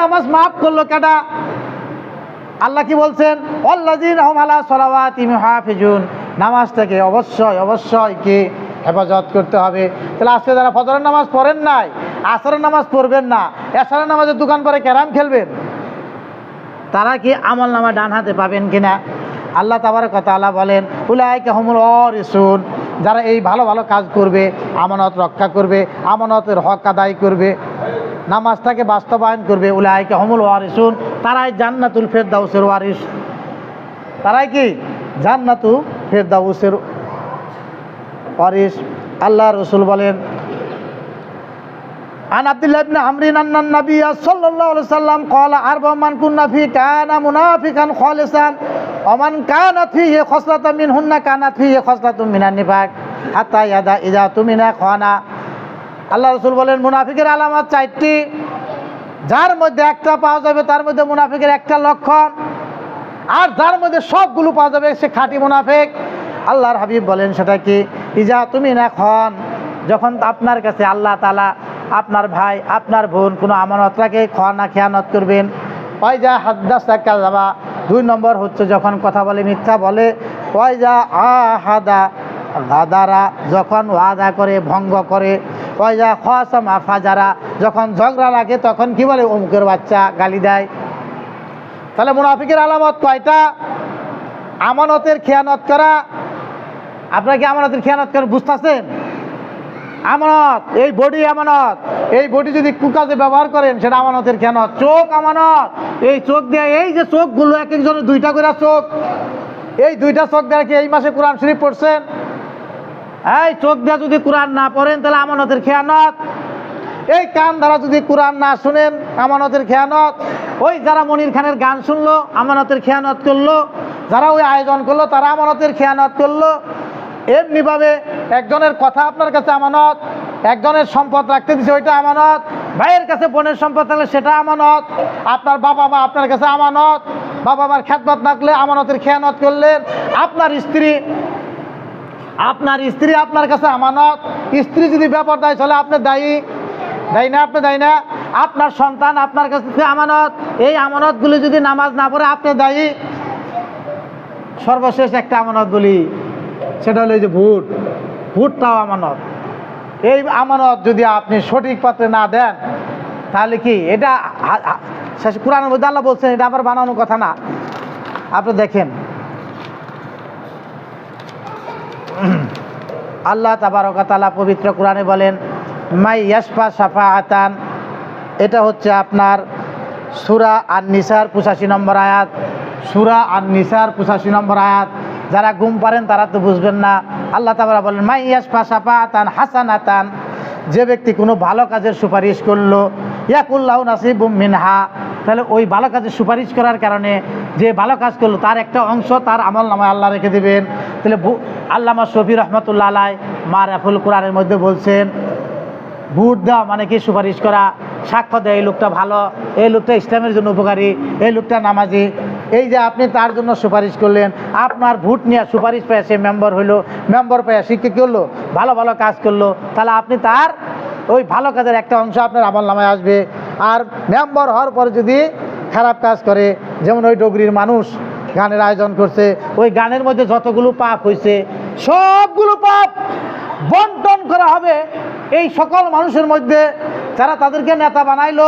নামাজ মাফ করলো কেডা? আল্লাহ কি বলছেন? আল্লাযীনা হুম আলা সালাওয়াতিহিম হাফিজুন, নামাজটাকে অবশ্যই কি হেফাজত করতে হবে। তাহলে আজকে যারা ফজরের নামাজ পড়েন নাই, আসরের নামাজ পড়বেন না, এশারের নামাজের দোকান পরে ক্যারাম খেলবেন, তারা কি আমল নামা ডান হাতে পাবেন কিনা? আল্লাহ তাবারক ওয়া তাআলা বলেন উলাইকা হুমুল ওয়ারিসুন, যারা এই ভালো ভালো কাজ করবে, আমানত রক্ষা করবে, আমানতের হক আদায় করবে, নামাজটাকে বাস্তবায়ন করবে, উলাইকা হুমুল ওয়ারিসুন, তারাই জান্নাতুল ফেরদাউসের ওয়ারিস। তারাই কি জান্নাতুল ফেরদাউসের ওয়ারিস। আল্লাহ রাসূল বলেন আন আব্দুল্লাহ ইবনে আমরিন আন্নান নাবিয়্য সাল্লাল্লাহু আলাইহি সাল্লাম ক্বালা আরবা মান কুন্না ফি কানা মুনাফিকান খালিসান ওয়া মান কানাত ফিহি খাসলাতুম মিনহুন্না কানাত ফিহি খাসলাতুম মিনান নিফাক হাত্তা ইয়াদা ইযা তুমিনা খানা। আল্লাহ রাসূল বলেন মুনাফিকের আলামত 4টি, যার মধ্যে একটা পাওয়া যাবে তার মধ্যে মুনাফিকের একটা লক্ষণ, আর যার মধ্যে সবগুলো পাওয়া যাবে সে খাঁটি মুনাফিক। আল্লাহর হাবিব বলেন সেটা কি? ইযা তুমিনা খান, যখন আপনার কাছে আল্লাহ তাআলা আপনার ভাই আপনার বোন কোনো আমানত রাখে, খানা খেয়ানত করবেন। ওয়াইজা হাদ্দাসা কাযাবা, 2 নম্বর হচ্ছে যখন কথা বলে মিথ্যা বলে। ওয়াইজা আহাদা গাদারা, যখন ওয়াদা করে ভঙ্গ করে। ওয়াইজা খাসামা ফাজারা, যখন ঝগড়া লাগে তখন কি বলে অমুকের বাচ্চা, গালি দেয়। তাহলে মুনাফিকের আলামত কয়টা? আমানতের খেয়ানত করা। আপনারা কি আমানতের খেয়ানত করেন বুঝতেছেন? আমানত, এই বডি আমানত, এই বডি যদি কুকাজে ব্যবহার করেন সেটা আমানতের খেয়ানত। চোখ আমানত, এই চোখ দিয়ে, এই যে চোখগুলো এক একজনের 2টা করে চোখ, এই 2টা চোখ দিয়ে কি এই মাসে কোরআন শরীফ পড়ছেন? এই চোখ দিয়ে যদি কোরআন না পড়েন তাহলে আমানতের খেয়ানত। এই কান দ্বারা যদি কোরআন না শুনেন আমানতের খেয়ানত। ওই যারা মনির খানের গান শুনলো আমানতের খেয়ানত করলো, যারা ওই আয়োজন করলো তারা আমানতের খেয়ানত করলো। এমনিভাবে একজনের কথা আপনার কাছে আমানত, একজনের সম্পদ রাখতে দিচ্ছে ওইটা আমানত, ভাইয়ের কাছে বোনের সম্পদ থাকলে সেটা আমানত, আপনার বাবা মা আপনার কাছে আমানত, বাবা মার খেদমত রাখলে আমানতের খেয়ানত করলেন। আপনার স্ত্রী আপনার কাছে আমানত, স্ত্রী যদি বেপরদায় চলে আপনি দায়ী না? আপনি দায়ী না? আপনার সন্তান আপনার কাছে আমানত, এই আমানতগুলি যদি নামাজ না পড়ে আপনি দায়ী। সর্বশেষ একটা আমানত বলি, সেটা হলো এই যে ভোটটাও আমানত। এই আমানত যদি আপনি সঠিক পাত্রে না দেন তাহলে কি এটা কোরআনের মধ্যে আল্লাহ বলছেন, এটা আবার বানানো কথা না। আপনি দেখেন আল্লাহ তাবারক ওয়া তাআলা পবিত্র কোরআনে বলেন মাই ইয়াশফা শাফাআতান, এটা হচ্ছে আপনার সূরা আন-নিসার 85 নম্বর আয়াত। সূরা আন-নিসার 85 নম্বর আয়াত। যারা ঘুম পারেন তারা তো বুঝবেন না। আল্লাহ তাআলা বলেন মাই ইয়াশফা শাফাআতান হাসানাতান, যে ব্যক্তি কোনো ভালো কাজের সুপারিশ করলো, ইয়াকুল্লাহু নাসিবুম মিনহা, তাহলে ওই ভালো কাজের সুপারিশ করার কারণে যে ভালো কাজ করলো তার একটা অংশ তার আমল নামায় আল্লাহ রেখে দেবেন। তাহলে আল্লামা শফি রহমতুল্লাহ আলাইহি মারাফুল কোরআনের মধ্যে বলছেন ভোট দেওয়া মানে কি? সুপারিশ করা, সাক্ষ্য দেয় এই লোকটা ভালো, এই লোকটা ইসলামের জন্য উপকারী, এই লোকটা নামাজি। এই যে আপনি তার জন্য সুপারিশ করলেন, আপনার ভোট নিয়ে সুপারিশ পেয়ে সে মেম্বার হইলো, মেম্বার পেয়ে শিক্ষা করলো, ভালো ভালো কাজ করলো, তাহলে আপনি তার ওই ভালো কাজের একটা অংশ আপনার আমল নামায় আসবে। আর মেম্বার হওয়ার পরে যদি খারাপ কাজ করে, যেমন ওই ডগরির মানুষ গানের আয়োজন করছে, ওই গানের মধ্যে যতগুলো পাপ হয়েছে সবগুলো পাপ বন্টন করা হবে এই সকল মানুষের মধ্যে, যারা তাদেরকে নেতা বানাইলো,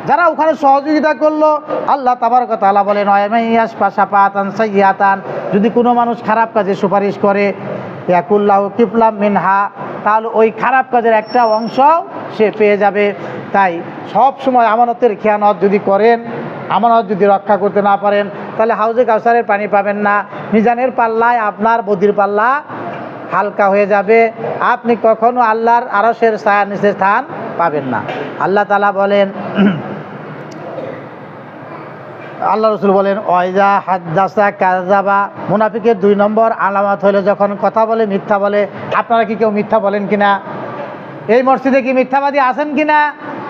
যারা ওখানে সহযোগিতা করলো। আল্লাহ তাবারক ওয়া তাআলা বলেন ওয়াইয়াশফা শাফাআতান সাইয়্যাতান, যদি কোনো মানুষ খারাপ কাজে সুপারিশ করে ইয়াকুল্লাহু কিফলাম মিনহা, তাহলে ওই খারাপ কাজের একটা অংশ সে পেয়ে যাবে। তাই সব সময় আমানতের খেয়ানত যদি করেন, আমানত যদি রক্ষা করতে না পারেন তাহলে হাউজে কাউসারের পানি পাবেন না। মিজানের পাল্লায় আপনার বদির পাল্লা হালকা হয়ে যাবে, আপনি কখনো আল্লাহর আরশের ছায়ার নিচে স্থান পাবেন না। আল্লাহ তাআলা বলেন, আল্লাহ রাসূল বলেন ওয়াইজা হাদ্দাসা কাযাবা, মুনাফিকের 2 নম্বর আলামত হলো যখন কথা বলে মিথ্যা বলে। আপনারা কি কেউ মিথ্যা বলেন কিনা? এই মসজিদে কি মিথ্যাবাদী আছেন কিনা?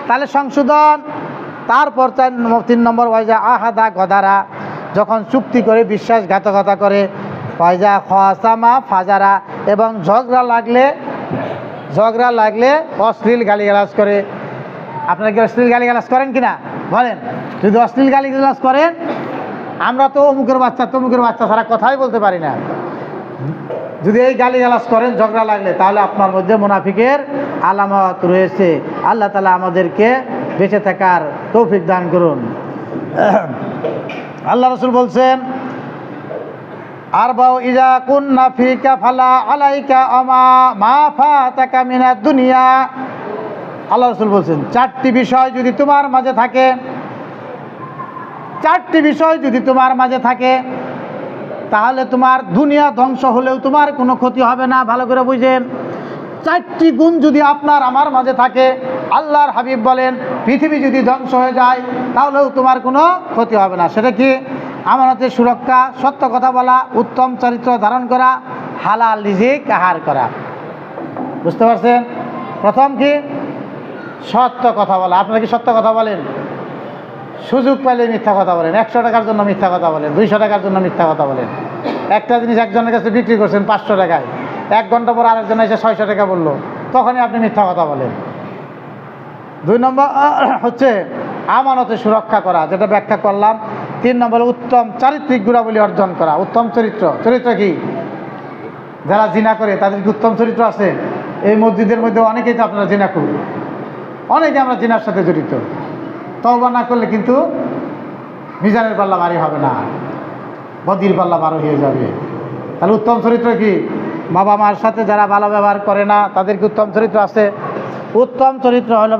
তাহলে সংশোধন। তারপর 3 নম্বর ওয়াইজা আহাদা গদারা, যখন চুক্তি করে বিশ্বাসঘাতকতা করে। ওয়াইজা খাসামা ফাজারা, এবং ঝগড়া লাগলে অশ্লীল গালিগালাজ করে। আপনারা কি অশ্লীল গালিগালাজ করেন কিনা? বলেন, যদি অশ্লীল গালিগালাজ করেন, আমরা তো অমুকের বাচ্চা তমুকের বাচ্চা ছাড়া কথাই বলতে পারি না, যদি এই গালিগালাজ করেন ঝগড়া লাগলে, তাহলে আপনার মধ্যে মুনাফিকের আলামত রয়েছে। আল্লাহ তাআলা আমাদেরকে বেঁচে থাকার তৌফিক দান করুন। আল্লাহ রাসূল বলছেন, আরবাউ ইজা কুন্না ফিকা ফালা আলাইকা মা ফাতাকা মিনাদ দুনিয়া। আল্লাহ রাসূল বলছেন, চারটি বিষয় যদি তোমার মাঝে থাকে, চারটি বিষয় যদি তোমার মাঝে থাকে, তাহলে তোমার দুনিয়া ধ্বংস হলেও তোমার কোনো ক্ষতি হবে না। ভালো করে বুঝেন, চারটি গুণ যদি আপনার আমার মাঝে থাকে, আল্লাহর হাবিব বলেন পৃথিবী যদি ধ্বংস হয়ে যায় তাহলেও তোমার কোনো ক্ষতি হবে না। সেটা কি? আমানতের সুরক্ষা, সত্য কথা বলা, উত্তম চরিত্র ধারণ করা, হালাল রিজিক আহার করা। বুঝতে পারছেন? প্রথম কি? সত্য কথা বলা। আপনারা কি সত্য কথা বলেন? সুযোগ পাইলে মিথ্যা কথা বলেন, 100 টাকার জন্য মিথ্যা কথা বলেন, 200 টাকার জন্য মিথ্যা কথা বলেন। একটা জিনিস একজনের কাছে বিক্রি করছেন 500 টাকায়, 1 ঘন্টা পর আরেকজন এসে 600 টাকা বললো, তখনই আপনি মিথ্যা কথা বলেন। 2 নম্বর হচ্ছে আমানতে সুরক্ষা করা, যেটা ব্যাখ্যা করলাম। 3 নম্বর উত্তম চারিত্রিক গুণাবলী অর্জন করা। উত্তম চরিত্র, চরিত্র কি? যারা জিনা করে তাদের কি উত্তম চরিত্র আছে? এই মসজিদের মধ্যে অনেকেই তো আপনারা জিনা করি, অনেকে আমরা জিনার সাথে জড়িত। তওবা না করলে কিন্তু মিজানের পাল্লা ভারী হবে না, বদির পাল্লা ভারী হয়ে যাবে। তাহলে উত্তম চরিত্র কি? বাবা মার সাথে যারা ভালো ব্যবহার করে না তাদেরকে উত্তম চরিত্র আছে। উত্তম চরিত্র হলো